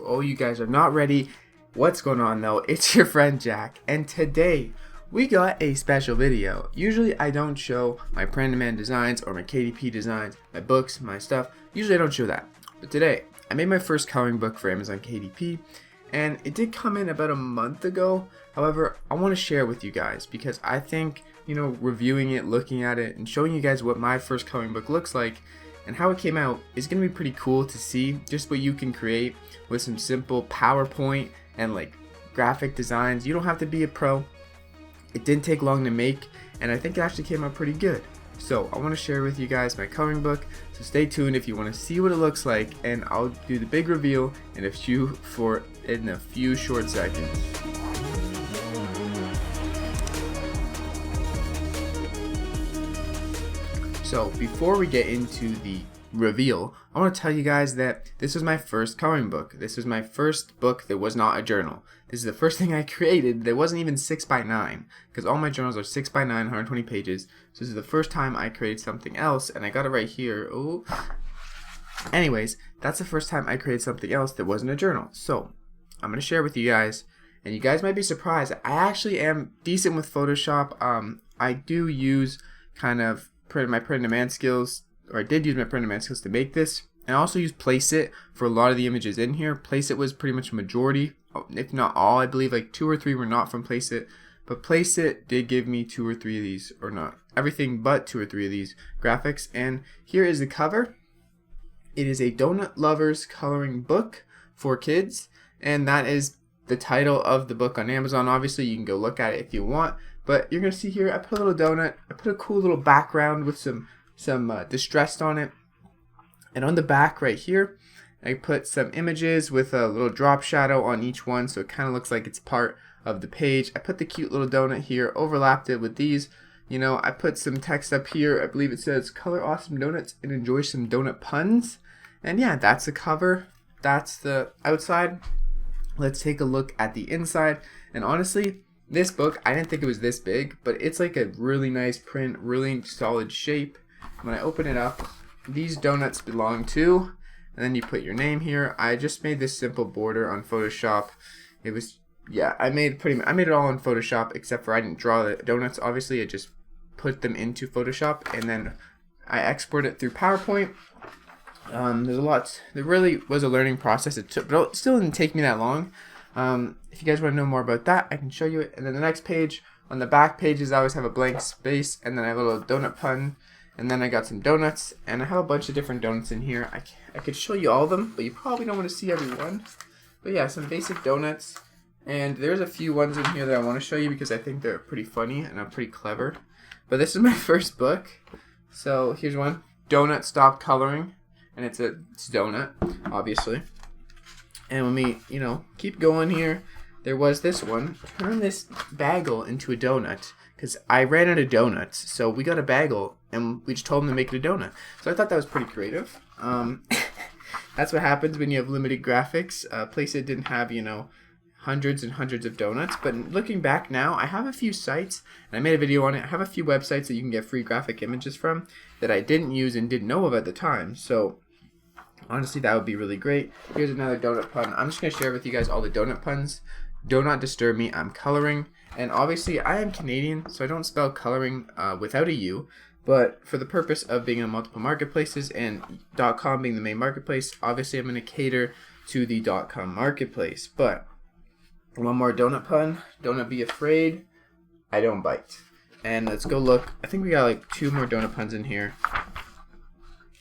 Oh, you guys are not ready. What's going on though? It's your friend Jack, and today we got a special video. Usually I don't show my print-on-demand designs or my KDP designs, my books, my stuff. Usually I don't show that. But today, I made my first coloring book for Amazon KDP, and it did come in about a month ago. However, I want to share it with you guys because I think, reviewing it, looking at it, and showing you guys what my first coloring book looks like and how it came out is going to be pretty cool to see just what you can create with some simple PowerPoint and like graphic designs. You don't have to be a pro. It didn't take long to make, and I think it actually came out pretty good. So I want to share with you guys my coloring book, so stay tuned if you want to see what it looks like, and I'll do the big reveal in a few short seconds. So before we get into the reveal, I want to tell you guys that this was my first coloring book. This was my first book that was not a journal. This is the first thing I created that wasn't even 6x9, because all my journals are 6x9, 120 pages. So this is the first time I created something else, and I got it right here. Oh. Anyways, that's the first time I created something else that wasn't a journal. So I'm going to share with you guys, and you guys might be surprised. I actually am decent with Photoshop. I do use kind of my print-on-demand skills, or I did use my print-on-demand skills to make this, and I also use Placeit for a lot of the images in here. Placeit was pretty much a majority, if not all. I believe like 2 or 3 were not from Placeit, but Placeit did give me 2 or 3 of these, or not everything but 2 or 3 of these graphics. And here is the cover. It is a donut lovers coloring book for kids, and that is the title of the book on Amazon. Obviously you can go look at it if you want, but you're gonna see here I put a little donut, I put a cool little background with some distressed on it, and on the back right here I put some images with a little drop shadow on each one, so it kind of looks like it's part of the page. I put the cute little donut here, overlapped it with these. I put some text up here. I believe it says color awesome donuts and enjoy some donut puns. And yeah, that's the cover, that's the outside. Let's take a look at the inside. And honestly, this book, I didn't think it was this big, but it's like a really nice print, really solid shape. When I open it up, these donuts belong to, and then you put your name here. I just made this simple border on Photoshop. It was, yeah, I made it all in Photoshop, except for I didn't draw the donuts. Obviously, I just put them into Photoshop, and then I export it through PowerPoint. There really was a learning process. But it still didn't take me that long. If you guys want to know more about that, I can show you it. And then the next page, on the back pages, I always have a blank space, and then I have a little donut pun, and then I got some donuts, and I have a bunch of different donuts in here. I could show you all of them, but you probably don't want to see every one. But yeah, some basic donuts, and there's a few ones in here that I want to show you because I think they're pretty funny and I'm pretty clever. But this is my first book. So here's one, Donut Stop Coloring. And it's donut, obviously. And when we, keep going here, there was this one. Turn this bagel into a donut, because I ran out of donuts. So we got a bagel, and we just told them to make it a donut. So I thought that was pretty creative. That's what happens when you have limited graphics. Placeit didn't have, hundreds and hundreds of donuts. But looking back now, I have a few sites, and I made a video on it. I have a few websites that you can get free graphic images from that I didn't use and didn't know of at the time. So honestly, that would be really great. Here's another donut pun. I'm just going to share with you guys all the donut puns. Do not disturb me. I'm coloring. And obviously, I am Canadian, so I don't spell coloring without a U. But for the purpose of being on multiple marketplaces and .com being the main marketplace, obviously I'm going to cater to the .com marketplace. But one more donut pun. Don't be afraid. I don't bite. And let's go look. I think we got like 2 more donut puns in here.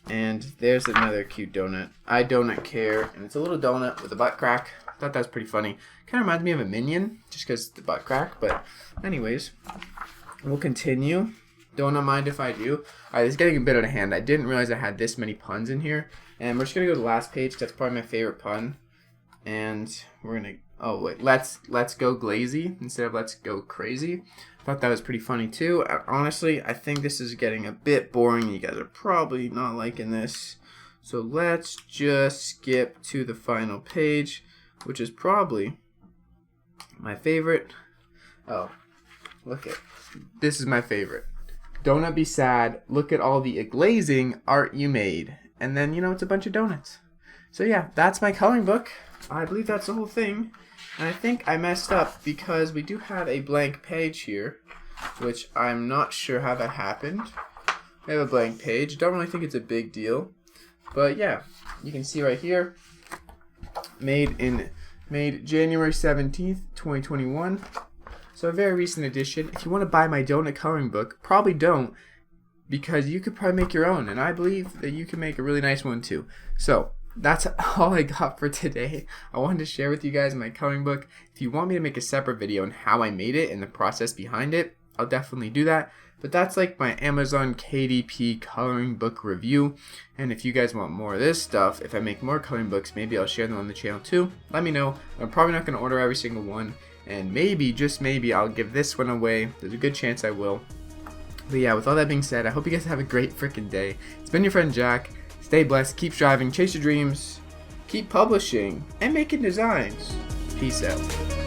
And there's another cute donut. I donut care, and it's a little donut with a butt crack. I thought that was pretty funny. Kind of reminds me of a Minion, just because the butt crack. But anyways, we'll continue. Don't mind if I do. Alright, this is getting a bit out of hand. I didn't realize I had this many puns in here. And we're just going to go to the last page. That's probably my favorite pun. And we're going to, oh wait, let's go glazy instead of let's go crazy. Thought that was pretty funny too. Honestly, I think this is getting a bit boring. You guys are probably not liking this. So let's just skip to the final page, which is probably my favorite. Oh, look at this is my favorite. Don't be sad. Look at all the glazing art you made. And then, it's a bunch of donuts. So yeah, that's my coloring book. I believe that's the whole thing. And I think I messed up because we do have a blank page here, which I'm not sure how that happened. We have a blank page. Don't really think it's a big deal. But yeah, you can see right here, made January 17th, 2021. So a very recent edition. If you want to buy my donut coloring book, probably don't, because you could probably make your own, and I believe that you can make a really nice one too. So that's all I got for today. I wanted to share with you guys my coloring book. If you want me to make a separate video on how I made it and the process behind it, I'll definitely do that. But that's like my Amazon KDP coloring book review. And if you guys want more of this stuff, if I make more coloring books, maybe I'll share them on the channel too. Let me know. I'm probably not going to order every single one. And maybe, just maybe, I'll give this one away. There's a good chance I will. But yeah, with all that being said, I hope you guys have a great freaking day. It's been your friend Jack. Stay blessed, keep striving, chase your dreams, keep publishing, and making designs. Peace out.